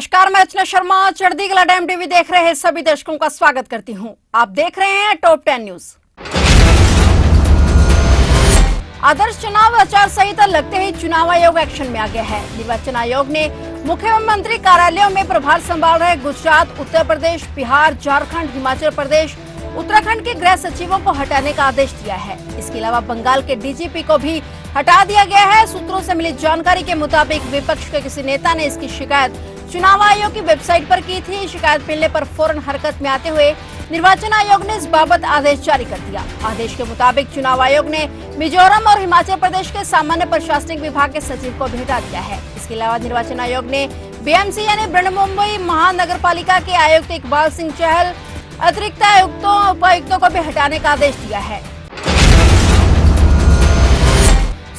नमस्कार, मैं अर्चना शर्मा चढ़दी कला टाइम टीवी देख रहे सभी दर्शकों का स्वागत करती हूं। आप देख रहे हैं टॉप 10 न्यूज। आदर्श चुनाव आचार संहिता लगते ही चुनाव आयोग एक्शन में आ गया है। निर्वाचन आयोग ने मुख्यमंत्री कार्यालयों में प्रभार संभाल रहे गुजरात, उत्तर प्रदेश, बिहार, झारखंड, हिमाचल प्रदेश, उत्तराखंड के गृह सचिवों को हटाने का आदेश दिया है। इसके अलावा बंगाल के डीजीपी को भी हटा दिया गया है। सूत्रों से मिली जानकारी के मुताबिक विपक्ष के किसी नेता ने इसकी शिकायत चुनाव आयोग की वेबसाइट पर की थी। शिकायत मिलने पर फौरन हरकत में आते हुए निर्वाचन आयोग ने इस बाबत आदेश जारी कर दिया। आदेश के मुताबिक चुनाव आयोग ने मिजोरम और हिमाचल प्रदेश के सामान्य प्रशासनिक विभाग के सचिव को भी हटा दिया है। इसके अलावा निर्वाचन आयोग ने बीएमसी यानी बृहन्मुंबई महानगर पालिका के आयुक्त इकबाल सिंह चहल, अतिरिक्त आयुक्तों, उपायुक्तों को भी हटाने का आदेश दिया है।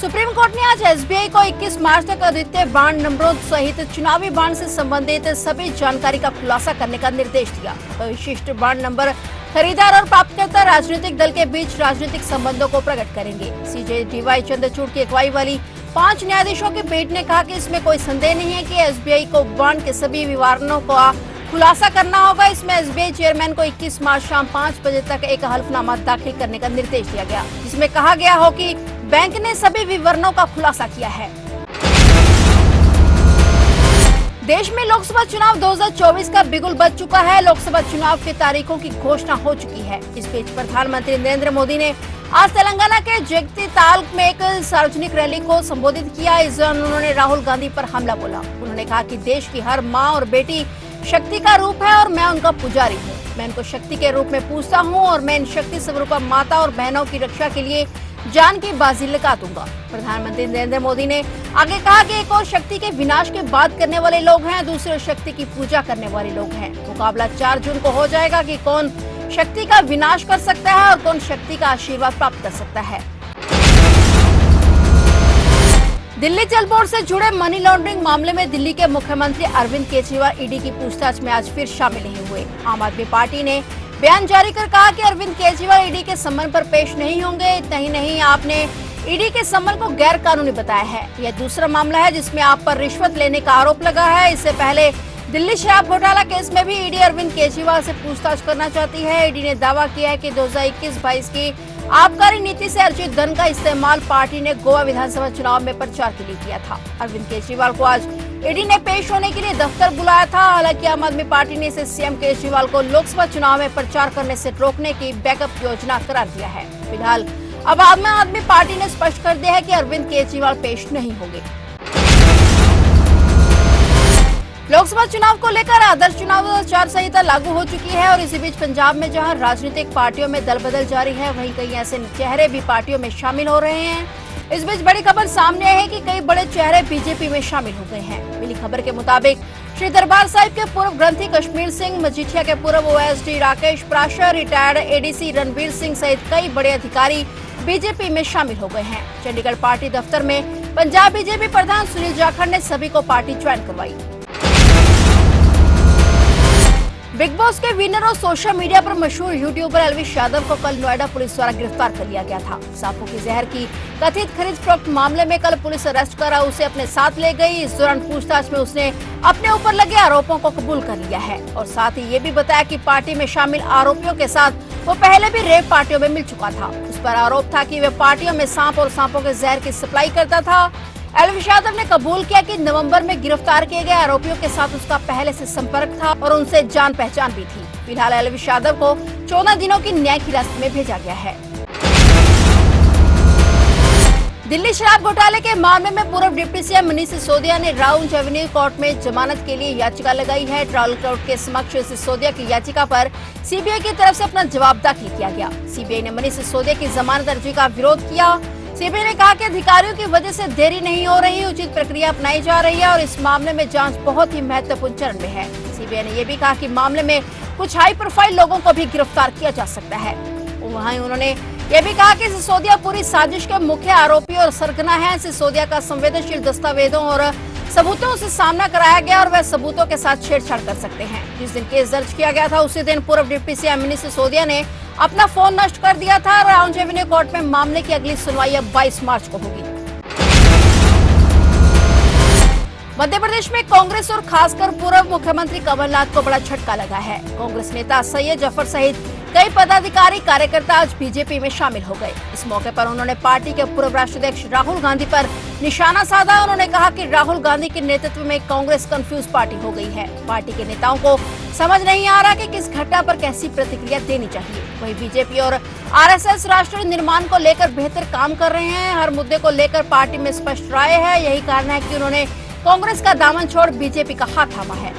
सुप्रीम कोर्ट ने आज एसबीआई को 21 मार्च तक अद्वितीय बांड नंबरों सहित चुनावी बांड से संबंधित सभी जानकारी का खुलासा करने का निर्देश दिया। विशिष्ट बांड नंबर खरीदार और प्राप्तकर्ता राजनीतिक दल के बीच राजनीतिक संबंधों को प्रकट करेंगे। सीजे डीवाई चंद्रचूड़ की अगुवाई वाली 5 न्यायाधीशों की पीठ ने कहा कि इसमें कोई संदेह नहीं है कि एसबीआई को बांड के सभी विवरणों का खुलासा करना होगा। इसमें एसबीआई चेयरमैन को 21 मार्च शाम 5 बजे तक एक हल्फनामा दाखिल करने का निर्देश दिया गया, जिसमें कहा गया हो कि बैंक ने सभी विवरणों का खुलासा किया है। देश में लोकसभा चुनाव 2024 का बिगुल बज चुका है। लोकसभा चुनाव की तारीखों की घोषणा हो चुकी है। इस बीच प्रधानमंत्री नरेंद्र मोदी ने आज तेलंगाना के जगतीताल में एक सार्वजनिक रैली को संबोधित किया। इस दौरान उन्होंने राहुल गांधी पर हमला बोला। उन्होंने कहा कि देश की हर माँ और बेटी शक्ति का रूप है और मैं उनका पुजारी हूँ। मैं इनको शक्ति के रूप में पूजता हूँ और मैं इन शक्ति स्वरूपा माता और बहनों की रक्षा के लिए जान की बाजी लगा दूंगा। प्रधानमंत्री नरेंद्र मोदी ने आगे कहा कि एक और शक्ति के विनाश की बात करने वाले लोग हैं, दूसरे शक्ति की पूजा करने वाले लोग हैं। मुकाबला 4 जून को हो जाएगा कि कौन शक्ति का विनाश कर सकता है और कौन शक्ति का आशीर्वाद प्राप्त कर सकता है। दिल्ली जल बोर्ड से जुड़े मनी लॉन्ड्रिंग मामले में दिल्ली के मुख्यमंत्री अरविंद केजरीवाल ईडी की पूछताछ में आज फिर शामिल नहीं हुए। आम आदमी पार्टी ने बयान जारी कर कहा कि अरविंद केजरीवाल ईडी के सम्मन पर पेश नहीं होंगे। इतना ही नहीं, आपने ईडी के सम्मन को गैर कानूनी बताया है। यह दूसरा मामला है जिसमें आप पर रिश्वत लेने का आरोप लगा है। इससे पहले दिल्ली शराब घोटाला केस में भी ईडी अरविंद केजरीवाल से पूछताछ करना चाहती है। ईडी ने दावा किया है कि 2021-22 की आबकारी नीति से अर्जित धन का इस्तेमाल पार्टी ने गोवा विधानसभा चुनाव में प्रचार के लिए किया था। अरविंद केजरीवाल को आज ईडी ने पेश होने के लिए दफ्तर बुलाया था। हालांकि आम आदमी पार्टी ने इसे सीएम केजरीवाल को लोकसभा चुनाव में प्रचार करने से रोकने की बैकअप योजना करार दिया है। फिलहाल अब आम आदमी पार्टी ने स्पष्ट कर दिया है कि अरविंद केजरीवाल पेश नहीं होंगे। लोकसभा चुनाव को लेकर आदर्श चुनाव आचार संहिता लागू हो चुकी है और इसी बीच पंजाब में जहां राजनीतिक पार्टियों में दल बदल जारी है, वहीं कई ऐसे चेहरे भी पार्टियों में शामिल हो रहे हैं। इस बीच बड़ी खबर सामने है कि कई बड़े चेहरे बीजेपी में शामिल हो गए हैं। मिली खबर के मुताबिक श्री दरबार साहिब के पूर्व ग्रंथी कश्मीर सिंह, मजीठिया के पूर्व OSD Rakesh Prashar, retired ADC Ranveer Singh सहित कई बड़े अधिकारी बीजेपी में शामिल हो गए हैं। चंडीगढ़ पार्टी दफ्तर में पंजाब बीजेपी प्रधान सुनील जाखड़ ने सभी को पार्टी ज्वाइन करवाई। बिग बॉस के विनर और सोशल मीडिया पर मशहूर यूट्यूबर एल्विश यादव को कल नोएडा पुलिस द्वारा गिरफ्तार कर लिया गया था। सांपों की जहर की कथित खरीद फरोख्त मामले में कल पुलिस अरेस्ट कर उसे अपने साथ ले गई। इस दौरान पूछताछ में उसने अपने ऊपर लगे आरोपों को कबूल कर लिया है और साथ ही ये भी बताया कि पार्टी में शामिल आरोपियों के साथ वो पहले भी रेप पार्टियों में मिल चुका था। उस पर आरोप था कि वे पार्टियों में सांप और सांपों के जहर की सप्लाई करता था। एल्विश यादव ने कबूल किया कि नवंबर में गिरफ्तार किए गए आरोपियों के साथ उसका पहले से संपर्क था और उनसे जान पहचान भी थी। फिलहाल एल्विश यादव को 14 दिनों की न्यायिक हिरासत में भेजा गया है। दिल्ली शराब घोटाले के मामले में पूर्व डिप्टी सीएम मनीष सिसोदिया ने राउंड एवेन्यू कोर्ट में जमानत के लिए याचिका लगाई है। ट्रायल कोर्ट के समक्ष सिसोदिया की याचिका पर सीबीआई की तरफ से अपना जवाब दाखिल किया गया। सीबीआई ने मनीष सिसोदिया की जमानत अर्जी का विरोध किया। सीबीआई ने कहा कि अधिकारियों की वजह से देरी नहीं हो रही, उचित प्रक्रिया अपनाई जा रही है और इस मामले में जांच बहुत ही महत्वपूर्ण चरण में है। सीबीआई ने यह भी कहा कि मामले में कुछ हाई प्रोफाइल लोगों को भी गिरफ्तार किया जा सकता है। वहीं उन्होंने यह भी कहा कि सिसोदिया पूरी साजिश के मुख्य आरोपी और सरगना है। सिसोदिया का संवेदनशील दस्तावेजों और सबूतों से सामना कराया गया और वह सबूतों के साथ छेड़छाड़ कर सकते हैं। जिस दिन केस दर्ज किया गया था उसी दिन पूर्व डिप्टी सीएम मनीष सिसोदिया ने अपना फोन नष्ट कर दिया था। राउंड एवेन्यू कोर्ट में मामले की अगली सुनवाई अब 22 मार्च को होगी। मध्य प्रदेश में कांग्रेस और खासकर पूर्व मुख्यमंत्री कमलनाथ को बड़ा झटका लगा है। कांग्रेस नेता सैयद जफर सहित कई पदाधिकारी कार्यकर्ता आज बीजेपी में शामिल हो गए। इस मौके पर उन्होंने पार्टी के पूर्व राष्ट्राध्यक्ष राहुल गांधी पर निशाना साधा। उन्होंने कहा कि राहुल गांधी के नेतृत्व में कांग्रेस कंफ्यूज पार्टी हो गई है। पार्टी के नेताओं को समझ नहीं आ रहा कि किस घटना पर कैसी प्रतिक्रिया देनी चाहिए। वहीं बीजेपी और आरएसएस राष्ट्र निर्माण को लेकर बेहतर काम कर रहे हैं। हर मुद्दे को लेकर पार्टी में स्पष्ट राय है। यही कारण है कि उन्होंने कांग्रेस का दामन छोड़ बीजेपी का हाथ थामा है।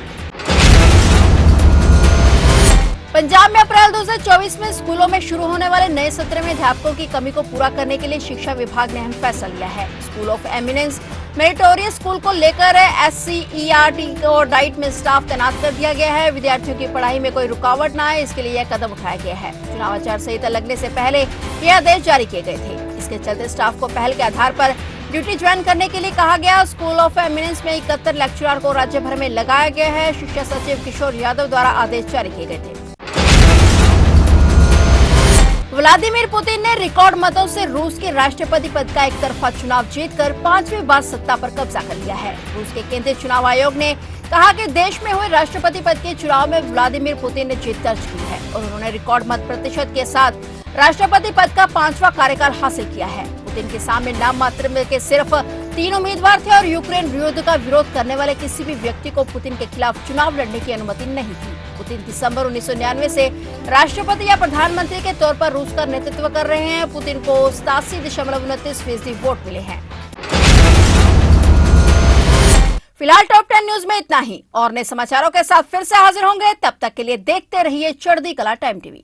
पंजाब में अप्रैल 2024 में स्कूलों में शुरू होने वाले नए सत्र में अध्यापकों की कमी को पूरा करने के लिए शिक्षा विभाग ने अहम फैसला लिया है। School of eminence meritorious school को लेकर SCERT और डाइट में स्टाफ तैनात कर दिया गया है। विद्यार्थियों की पढ़ाई में कोई रुकावट न आए, इसके लिए यह कदम उठाया गया है। चुनाव आचार संहिता लगने से पहले ये आदेश जारी किए गए थे। इसके चलते स्टाफ को पहल के आधार पर ड्यूटी ज्वाइन करने के लिए कहा गया। स्कूल ऑफ एमिनेंस में 71 लेक्चरर को राज्य भर में लगाया गया है। शिक्षा सचिव किशोर यादव द्वारा आदेश जारी किए गए थे। व्लादिमीर पुतिन ने रिकॉर्ड मतों से रूस के राष्ट्रपति पद का एक तरफा चुनाव जीतकर 5वीं बार सत्ता पर कब्जा कर लिया है। रूस के केंद्रीय चुनाव आयोग ने कहा कि देश में हुए राष्ट्रपति पद के चुनाव में व्लादिमीर पुतिन ने जीत दर्ज की है और उन्होंने रिकॉर्ड मत प्रतिशत के साथ राष्ट्रपति पद का 5वां कार्यकाल हासिल किया है। पुतिन के सामने नाम मात्र में के सिर्फ 3 उम्मीदवार थे और यूक्रेन युद्ध का विरोध करने वाले किसी भी व्यक्ति को पुतिन के खिलाफ चुनाव लड़ने की अनुमति नहीं थी। पुतिन दिसंबर 1999 से राष्ट्रपति या प्रधानमंत्री के तौर पर रूस का नेतृत्व कर रहे हैं। पुतिन को 87.29% वोट मिले हैं। फिलहाल टॉप 10 न्यूज में इतना ही और नए समाचारों के साथ फिर से हाजिर होंगे। तब तक के लिए देखते रहिए चढ़ती कला टाइम टीवी।